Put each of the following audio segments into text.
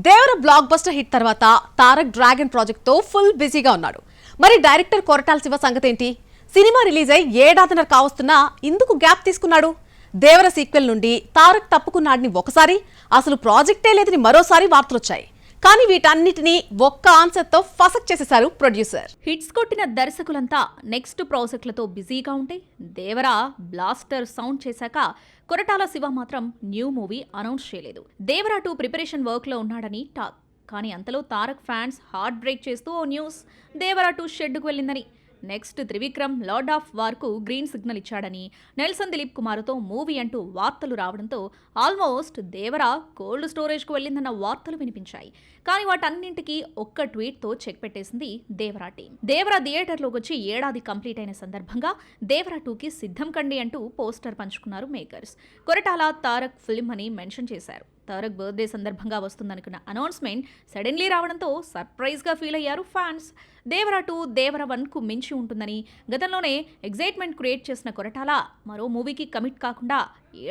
దేవర block buster hit తర్వాత Tarak dragon project తో full బిజీగా ఉన్నాడు. మరి డైరెక్టర్ కొరటాల శివ సంగతి ఏంటి? సినిమా రిలీజ్ అయి ఏడాదిన్నర కావస్తున్నా ఇందుకు గ్యాప్ తీసుకున్నాడు. దేవర సీక్వెల్ నుండి తారక్ తప్పుకున్నాడని ఒకసారి, అసలు ప్రాజెక్టే లేదని మరోసారి వార్తలొచ్చాయి. కానీ వీటన్నిటినీ ఒక్క ఆన్సర్ తో ఫసక్ చేసేశారు ప్రొడ్యూసర్. హిట్స్ కొట్టిన దర్శకులంతా నెక్స్ట్ ప్రాజెక్టులతో బిజీగా ఉంటే దేవర బ్లాస్టర్ సౌండ్ చేశాక కొరటాల శివ మాత్రం న్యూ మూవీ అనౌన్స్ చేయలేదు. దేవర 2 ప్రిపరేషన్ వర్క్ లో ఉన్నాడని టాక్. కానీ అంతలో తారక్ ఫ్యాన్స్ హార్ట్ బ్రేక్ చేస్తూ ఓ న్యూస్ దేవర 2 షెడ్డుకు వెళ్ళిందని. Next Trivikram lord of war కు గ్రీన్ సిగ్నల్ ఇచ్చాడని, నెల్సన్ దిలీప్ కుమార్తో మూవీ అంటూ వార్తలు రావడంతో ఆల్మోస్ట్ దేవర కోల్డ్ స్టోరేజ్ కు వెళ్ళిందన్న వార్తలు వినిపించాయి. కానీ వాటన్నింటికీ ఒక్క ట్వీట్ తో చెక్ పెట్టేసింది దేవర టీం. దేవర థియేటర్లోకి వచ్చి ఏడాది కంప్లీట్ అయిన సందర్భంగా దేవర 2కి సిద్ధం కండి అంటూ పోస్టర్ పంచుకున్నారు మేకర్స్. కొరటాల తారక్ ఫిల్మ్ అని మెన్షన్ చేశారు. తారక్ బర్త్డే సందర్భంగా వస్తుందనుకున్న అనౌన్స్మెంట్ సడన్లీ రావడంతో సర్ప్రైజ్గా ఫీల్ అయ్యారు ఫ్యాన్స్. దేవర 2 దేవర 1కు మించి ఉంటుందని గతంలోనే ఎగ్జైట్మెంట్ క్రియేట్ చేసిన కొరటాల మరో మూవీకి కమిట్ కాకుండా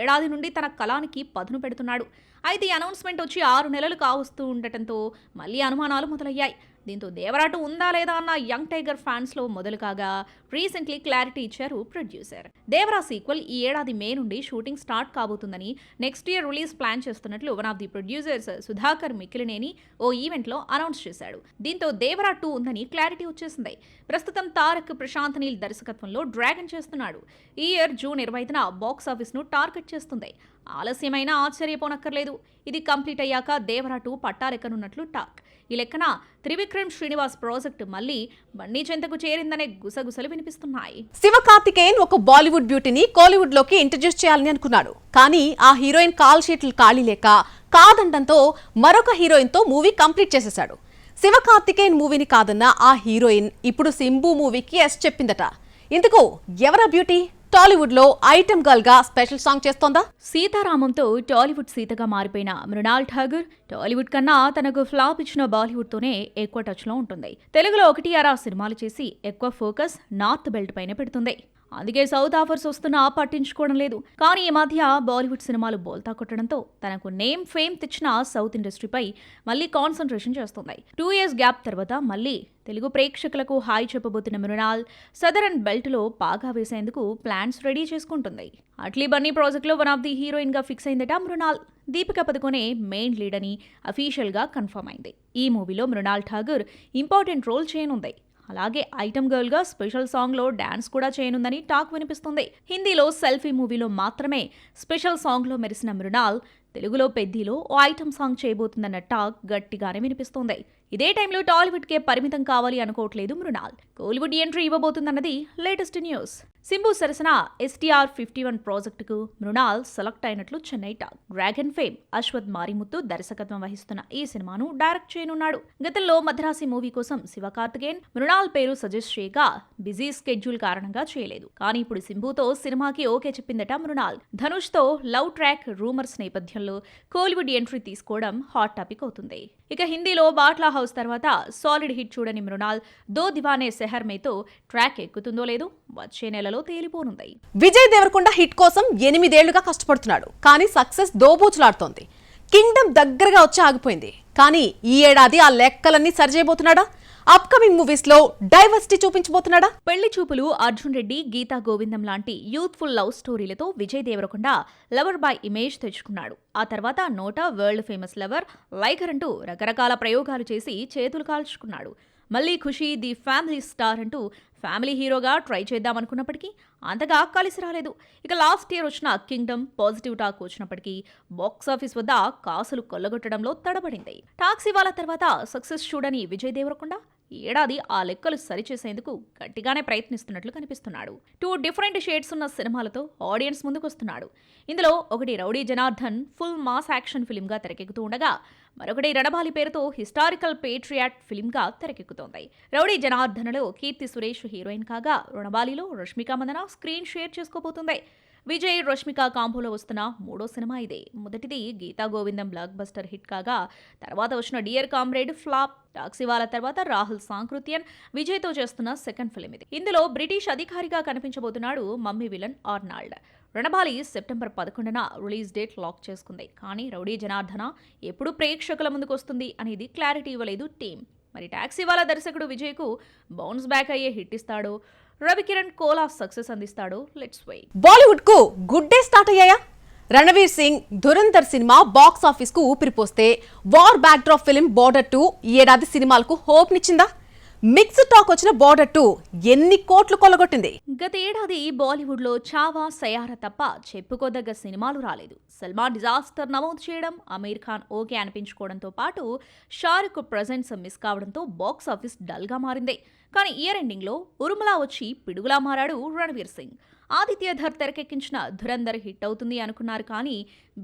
ఏడాది నుండి తన కళానికి పదును పెడుతున్నాడు. అయితే ఈ అనౌన్స్మెంట్ వచ్చి 6 నెలలు కావస్తూ ఉండటంతో మళ్ళీ అనుమానాలు మొదలయ్యాయి. దీంతో దేవర 2 ఉందా లేదా అన్న యంగ్ టైగర్ ఫ్యాన్స్లో మొదలు కాగా రీసెంట్లీ క్లారిటీ ఇచ్చారు ప్రొడ్యూసర్. దేవర సీక్వెల్ ఈ ఏడాది మే నుండి షూటింగ్ స్టార్ట్ కాబోతుందని, నెక్స్ట్ ఇయర్ రిలీజ్ ప్లాన్ చేస్తున్నట్లు one of the producers Sudhakar Mikkilineni ఓ ఈవెంట్లో అనౌన్స్ చేశాడు. దీంతో దేవర 2 ఉందని క్లారిటీ వచ్చేసింది. ప్రస్తుతం తారక్ ప్రశాంత్ నీల్ దర్శకత్వంలో డ్రాగన్ చేస్తున్నాడు. ఈ ఇయర్ జూన్ 25న బాక్స్ ఆఫీస్ను టార్గెట్ చేస్తుంది. ఆలస్యమైనా ఆశ్చర్యపోనక్కర్లేదు. ఇది కంప్లీట్ అయ్యాక దేవర 2 పట్టారెక్కనున్నట్లు టాక్. ఈ లెక్కన త్రివిక్రమ్ శ్రీనివాస్ ప్రాజెక్టు మళ్ళీ బన్నీ చెంతకు చేరిందనే గుసగుసలు వినిపిస్తున్నాయి. శివకార్తికేయన్ ఒక బాలీవుడ్ బ్యూటీని కోలీవుడ్ లోకి ఇంట్రడ్యూస్ చేయాలని అనుకున్నాడు. కానీ ఆ హీరోయిన్ కాల్ షీట్లు ఖాళీ లేక కాదండంతో మరొక హీరోయిన్ తో మూవీ కంప్లీట్ చేసేశాడు. శివకార్తికేయన్ మూవీని కాదన్న ఆ హీరోయిన్ ఇప్పుడు సింబు మూవీకి ఎస్ చెప్పిందట. ఇందుకు ఎవరా బ్యూటీ? టాలీవుడ్ లో ఐటమ్ గర్ల్ గా స్పెషల్ సాంగ్ చేస్తోందా? సీతారామంతో టాలీవుడ్ సీతగా మారిపోయిన మృణాల్ ఠాగూర్ టాలీవుడ్ కన్నా తనకు ఫ్లాప్ ఇచ్చిన బాలీవుడ్ తోనే ఎక్కువ టచ్ లో ఉంటుంది. తెలుగులో 1-6 సినిమాలు చేసి ఎక్కువ ఫోకస్ నార్త్ బెల్ట్ పైన పెడుతుంది. అందుకే సౌత్ ఆఫర్స్ వస్తున్నా పట్టించుకోవడం లేదు. కానీ ఈ మధ్య బాలీవుడ్ సినిమాలు బోల్తా కొట్టడంతో తనకు నేమ్ ఫేమ్ తెచ్చిన సౌత్ ఇండస్ట్రీపై మళ్ళీ కాన్సన్ట్రేషన్ చేస్తుంది. 2 years గ్యాప్ తర్వాత మళ్ళీ తెలుగు ప్రేక్షకులకు హాయ్ చెప్పబోతున్న మృణాల్ సదరన్ బెల్ట్లో పాగా వేసేందుకు ప్లాన్స్ రెడీ చేసుకుంటుంది. అట్లీ బన్నీ ప్రాజెక్ట్లో వన్ ఆఫ్ ది హీరోయిన్ గా ఫిక్స్ అయిందట మృణాల్. దీపిక పదుకొనే మెయిన్ లీడ్ అని అఫీషియల్ గా కన్ఫర్మ్ అయింది. ఈ మూవీలో మృణాల్ ఠాగూర్ ఇంపార్టెంట్ రోల్ చేయనుంది. అలాగే ఐటమ్ గర్ల్ గా స్పెషల్ సాంగ్ లో డాన్స్ కూడా చేయనుందని టాక్ వినిపిస్తుంది. హిందీలో సెల్ఫీ మూవీలో మాత్రమే స్పెషల్ సాంగ్ లో మెరిసిన మృణాల్ తెలుగులో పెద్దిలో ఓ ఐటమ్ సాంగ్ చేయబోతుందన్న టాక్ గట్టిగానే వినిపిస్తోంది. ఇదే టైంలో టాలీవుడ్ కే పరిమితం కావాలి అనుకోవట్లేదు మృణాల్. కోలీవుడ్ ఎంట్రీ ఇవ్వబోతుందన్నది లేటెస్ట్ న్యూస్. సింబు సరసన STR 51 ప్రాజెక్టుకు మృణాల్ సెలెక్ట్ అయినట్లు Chennai talk. Dragon fame Ashwath Marimuthu దర్శకత్వం వహిస్తున్న ఈ సినిమాను డైరెక్ట్ చేయనున్నాడు. గతంలో మద్రాసి మూవీ కోసం శివకార్తికేయన్ మృణాల్ పేరు సజెస్ట్ చేయగా బిజీ స్కెడ్యూల్ కారణంగా చేయలేదు. కానీ ఇప్పుడు సింబుతో సినిమాకి ఓకే చెప్పిందట మృణాల్. ధనుష్ తో లవ్ ట్రాక్ రూమర్స్ నేపథ్యంలో కోలీవుడ్ ఎంట్రీ తీసుకోవడం హాట్ టాపిక్ అవుతుంది. ఇక హిందీలో బాట్లా హౌస్ తర్వాత సాలిడ్ హిట్ చూడని మృణాల్ దో దివానే సెహర్ మేతో ట్రాక్ ఎక్కుతుందో లేదో వచ్చే నెలలో తేలిపోనుంది. విజయ్ దేవరకొండ హిట్ కోసం 8 ఏళ్లుగా కష్టపడుతున్నాడు. కానీ సక్సెస్ దోబూచులాడుతోంది. కింగ్డమ్ దగ్గరగా వచ్చి ఆగిపోయింది. కానీ ఈ ఏడాది ఆ లెక్కలన్నీ సరిచేయబోతున్నాడా? అప్కమింగ్ మూవీస్ లో డైవర్సిటీ చూపించబోతున్నాడా? పెళ్లి చూపులు, అర్జున్ రెడ్డి, గీతా గోవిందం లాంటి యూత్ఫుల్ లవ్ స్టోరీలతో Vijay Deverakonda lover boy image తెచ్చుకున్నాడు. ఆ తర్వాత NOTA, world famous lover, Liger అంటూ రకరకాల ప్రయోగాలు చేసి చేతులు కాల్చుకున్నాడు. మళ్ళీ ఖుషి ది ఫ్యామిలీ స్టార్ అంటూ ఫ్యామిలీ హీరోగా ట్రై చేద్దామనుకున్నప్పటికీ అంతగా కలిసి రాలేదు. ఇక లాస్ట్ ఇయర్ వచ్చిన కింగ్డమ్ పాజిటివ్ టాక్ వచ్చినప్పటికీ బాక్స్ ఆఫీస్ వద్ద కాసులు కొల్లగొట్టడంలో తడబడింది. టాక్స్ ఇవాళ తర్వాత సక్సెస్ చూడని విజయ్ దేవరకొండ ఈ ఏడాది ఆ లెక్కలు సరిచేసేందుకు గట్టిగానే ప్రయత్నిస్తున్నట్లు కనిపిస్తున్నాడు. 2 డిఫరెంట్ షేడ్స్ ఉన్న సినిమాలతో ఆడియన్స్ ముందుకొస్తున్నాడు. ఇందులో ఒకటి rowdy Janardhan full mass action film గా తెరకెక్కుతూ ఉండగా మరొకటి రణబాలి పేరుతో హిస్టారికల్ పేట్రియాట్ ఫిల్మ్ గా తెరకెక్కుతోంది. రౌడీ జనార్దన్లో కీర్తి సురేష్ హీరోయిన్ కాగా రణబాలిలో రష్మిక మందన స్క్రీన్ షేర్ చేసుకోబోతుంది. విజయ్ రష్మిక కాంబోలో వస్తున్న 3వ సినిమా ఇదే. మొదటిది గీతా గోవిందం బ్లాక్ బస్టర్ హిట్ కాగా తర్వాత వచ్చిన డియర్ కామ్రేడ్ ఫ్లాప్. టాక్సీవాలా తర్వాత రాహుల్ సాంకృత్యన్ విజయ్తో చేస్తున్న సెకండ్ ఫిల్మ్ ఇది. ఇందులో బ్రిటిష్ అధికారిగా కనిపించబోతున్నాడు Mummy villain Arnold. Ranabali September 11న రిలీజ్ డేట్ లాక్ చేసుకుంది. కానీ రౌడీ జనార్దన ఎప్పుడు ప్రేక్షకుల ముందుకు వస్తుంది అనేది క్లారిటీ ఇవ్వలేదు టీం. మరి టాక్సీ వాళ్ళ దర్శకుడు విజయ్కు బౌన్స్ బ్యాక్ అయ్యే హిట్ ఇస్తాడో, రవికిరణ్ కోలా సక్సెస్ అందిస్తాడో, లెట్స్ వెయిట్. బాలీవుడ్ కు గుడ్ డే స్టార్ట్ అయ్యాయా? Ranveer Singh Dhurandhar cinema box office కు ఊపిరిపోస్తే war backdrop film Border 2 ఈ ఏడాది సినిమాలకు హోప్ నిచ్చిందా? మిక్స్డ్ టాక్ వచ్చిన బోర్డర్ 2 ఎన్ని కోట్లు కొల్లగొట్టింది? గత ఏడాది బాలీవుడ్లో చావా సయారా తప్ప చెప్పుకోదగ్గ సినిమాలు రాలేదు. సల్మాన్ డిజాస్టర్ నమోదు చేయడం, అమీర్ ఖాన్ ఓకే అనిపించుకోవడంతో పాటు షారుఖ్ ప్రెజెన్స్ మిస్ కావడంతో బాక్స్ ఆఫీస్ డల్గా మారింది. కానీ ఇయర్ ఎండింగ్లో ఉరుములా వచ్చి పిడుగులా మారాడు రణవీర్ సింగ్. ఆదిత్య ధర్ తెరకెక్కించిన ధురంధర్ హిట్ అవుతుంది అనుకున్నారు, కానీ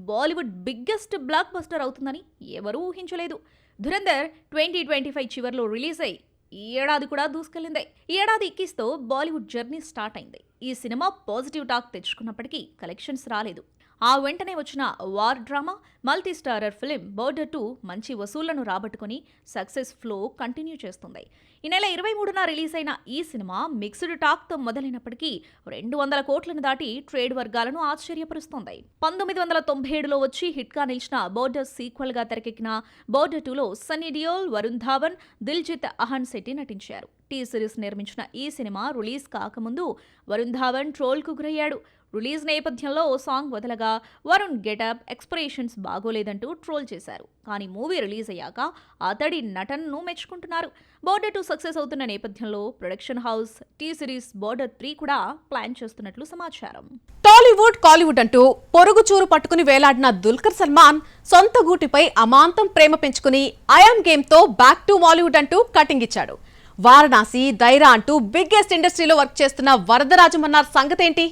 బాలీవుడ్ బిగ్గెస్ట్ బ్లాక్ బస్టర్ అవుతుందని ఎవరూ ఊహించలేదు. ధురంధర్ 2025 చివర్లో రిలీజ్ అయ్యి ఈ ఏడాది కూడా దూసుకెళ్లింది. ఈ ఏడాది ఇక్కీస్తో బాలీవుడ్ జర్నీ స్టార్ట్ అయింది. ఈ సినిమా పాజిటివ్ టాక్ తెచ్చుకున్నప్పటికీ కలెక్షన్స్ రాలేదు. ఆ వెంటనే వచ్చిన war drama multi starrer film border 2 మంచి వసూళ్లను రాబట్టుకుని సక్సెస్ ఫ్లో కంటిన్యూ చేస్తుంది. ఈ నెల 23న రిలీజ్ అయిన ఈ సినిమా మిక్స్డ్ టాక్తో మొదలైనప్పటికీ 200 కోట్లను దాటి ట్రేడ్ వర్గాలను ఆశ్చర్యపరుస్తోంది. 1997లో వచ్చి హిట్గా నిలిచిన బోర్డర్ సీక్వెల్గా తెరకెక్కిన బోర్డర్ 2లో సన్నీ డియోల్, వరుణ్ ధావన్, దిల్జిత్ అహన్ శెట్టి నటించారు. టీ సిరీస్ నిర్మించిన ఈ సినిమా రిలీజ్ కాకముందు వరుణ్ ధావన్ ట్రోల్కు గురయ్యాడు. రిలీజ్ నేపథ్యంలో ఓ సాంగ్ వదలగా వరుణ్ గెటప్, ఎక్స్ప్రెషన్స్ బాగోలేదంటూ ట్రోల్ చేశారు. కానీ మూవీ రిలీజ్ అయ్యాక అతడి నటనను మెచ్చుకుంటున్నారు. బోర్డర్ 2 సక్సెస్ అవుతున్న నేపథ్యంలో production house T Series Border 3 కూడా ప్లాన్ చేస్తున్నట్లు సమాచారం. టాలీవుడ్, కాలీవుడ్ అంటూ పొరుగు చూరు పట్టుకుని వేలాడిన దుల్కర్ సల్మాన్ సొంత గూటిపై అమాంతం ప్రేమ పెంచుకుని ఐయామ్ గేమ్ తో బ్యాక్ టు మాలీవుడ్ అంటూ కటింగ్ ఇచ్చాడు. వారణాసి, దైరా అంటూ బిగ్గెస్ట్ ఇండస్ట్రీలో వర్క్ చేస్తున్న వరదరాజమన్నార్ సంగతేంటి?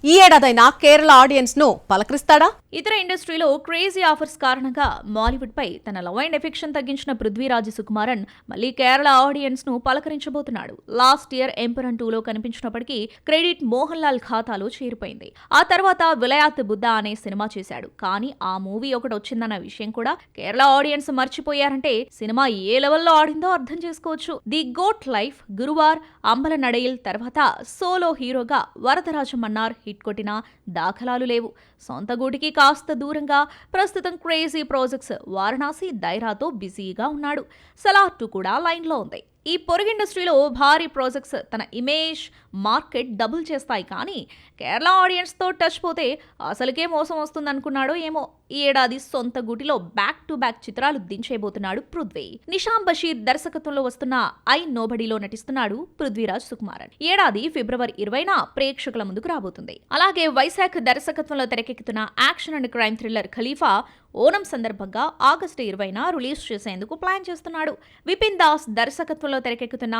ఈ ఏడాదైనా కేరళ ఆడియన్స్ ను పలకరిస్తాడా? ఇతర ఇండస్ట్రీలో క్రేజీ ఆఫర్స్ కారణంగా మాలీవుడ్ పై తన లవ్ అండ్ ఎఫెక్షన్ తగ్గించిన పృథ్వీరాజ్ సుకుమారన్ మళ్లీ కేరళ ఆడియన్స్ ను పలకరించబోతున్నాడు. లాస్ట్ ఇయర్ ఎంపరన్ 2లో కనిపించినప్పటికీ క్రెడిట్ మోహన్ లాల్ ఖాతాలో చేరిపోయింది. ఆ తర్వాత విలయాత్ బుద్ధ అనే సినిమా చేశాడు. కానీ ఆ మూవీ ఒకటి వచ్చిందన్న విషయం కూడా కేరళ ఆడియన్స్ మర్చిపోయారంటే సినిమా ఏ లెవెల్లో ఆడిందో అర్థం చేసుకోవచ్చు. The goat life, గురువార్, Ambala Nadayil తర్వాత సోలో హీరోగా వరదరాజమన్నార్ హిట్ కొట్టిన దాఖలాలు లేవు. సొంత గూటికి కాస్త దూరంగా ప్రస్తుతం క్రేజీ ప్రాజెక్ట్స్ వారణాసి, దైరాతో బిజీగా ఉన్నాడు. సలార్ 2 కూడా లైన్లో ఉంది. ఈ పొరుగు ఇండస్ట్రీలో భారీ ప్రాజెక్ట్స్ తన ఇమేజ్, మార్కెట్ డబుల్ చేస్తాయి. కానీ కేరళ ఆడియన్స్తో టచ్ పోతే అసలుకే మోసం వస్తుందనుకున్నాడో ఏమో. ఈ ఏడాది సొంత గుటిలో బ్యాక్ టు బ్యాక్ చిత్రాలు దించేయబోతున్నాడు పృథ్వీ. నిషాం బషీర్ దర్శకత్వంలో వస్తున్న ఐ నోబడీలో నటిస్తున్నాడు పృథ్వీరాజ్ సుకుమారన్. ఏడాది ఫిబ్రవరి 20న ప్రేక్షకుల ముందుకు రాబోతుంది. అలాగే వైశాఖ్ దర్శకత్వంలో తెరకెక్కుతున్న యాక్షన్ అండ్ క్రైమ్ థ్రిల్లర్ ఖలీఫా ఓనం సందర్భంగా ఆగస్టు 20న రిలీజ్ చేసేందుకు ప్లాన్ చేస్తున్నాడు. విపిన్ దాస్ దర్శకత్వంలో తెరకెక్కుతున్న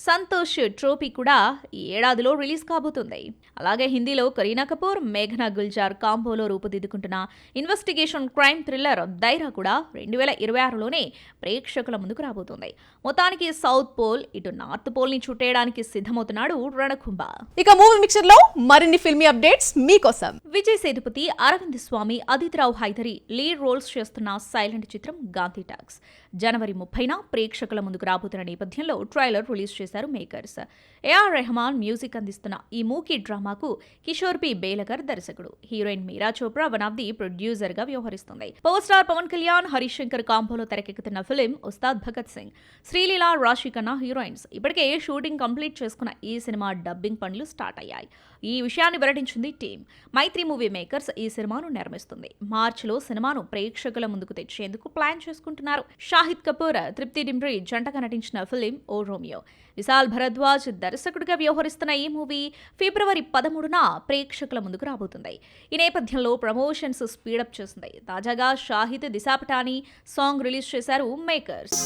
సంతోష్ ట్రోఫీ కూడా ఈ ఏడాదిలో రిలీజ్ కాబోతుంది. అలాగే హిందీలో కరీనా కపూర్, మేఘనా గుల్జార్ కాంబోలో రూపుదిద్దుకుంటున్న ఇన్వెస్టిగేషన్ క్రైమ్ థ్రిల్లర్ దైరా కూడా 2026లోనే ప్రేక్షకుల ముందుకు రాబోతుంది. మొత్తానికి సౌత్ పోల్ ఇటు నార్త్ పోల్ ని చుట్టేయడానికి సిద్ధమవుతున్నాడు రణకుంభ. ఇక మూవీ మిక్చర్ లో మరిన్ని ఫిల్మీ అప్డేట్స్ మీకోసం. విజయ్ సేతుపతి, అరవింద్ స్వామి, అదితిరావు హైదరి లీడ్ రోల్స్ చేస్తున్న సైలెంట్ చిత్రం గాంధీ టాక్స్ జనవరి 30న ప్రేక్షకుల ముందుకు రాబోతున్న నేపథ్యంలో ట్రైలర్ రిలీజ్ చేశారు మేకర్స్. ఏఆర్ రెహమాన్ మ్యూజిక్ అందిస్తున్న ఈ మూకీ డ్రామాకు కిషోర్ పి బేలకర్ దర్శకుడు. Heroine Meera Chopra one of the producer గా వ్యవహరిస్తుంది. పవర్ స్టార్ పవన్ కళ్యాణ్, హరీష్ శంకర్ కాంబోలో తెరకెక్కుతున్న ఫిలిం ఉస్తాద్ భగత్ సింగ్, శ్రీలీల, రాశి ఖన్నా హీరోయిన్స్. ఇప్పటికే షూటింగ్ కంప్లీట్ చేసుకున్న ఈ సినిమా డబ్బింగ్ పనులు స్టార్ట్ అయ్యాయి. ఈ విషయాన్ని వెల్లడించింది టీం. మైత్రి మూవీ మేకర్స్ ఈ సినిమాను నిర్మిస్తుంది. మార్చిలో సినిమాను ప్రేక్షకుల ముందుకు తెచ్చేందుకు ప్లాన్ చేసుకుంటున్నారు. షాహిద్ కపూర్, తృప్తి డింబ్రీ జంటగా నటించిన ఫిలిం ఓ రోమియో. విశాల్ భరద్వాజ్ దర్శకుడిగా వ్యవహరిస్తున్న ఈ మూవీ ఫిబ్రవరి 13న ప్రేక్షకుల ముందుకు రాబోతుంది. ఈ నేపథ్యంలో ప్రమోషన్స్ స్పీడప్ చేస్తుంది. తాజాగా షాహిద్ దిశా పటానీ సాంగ్ రిలీజ్ చేశారు మేకర్స్.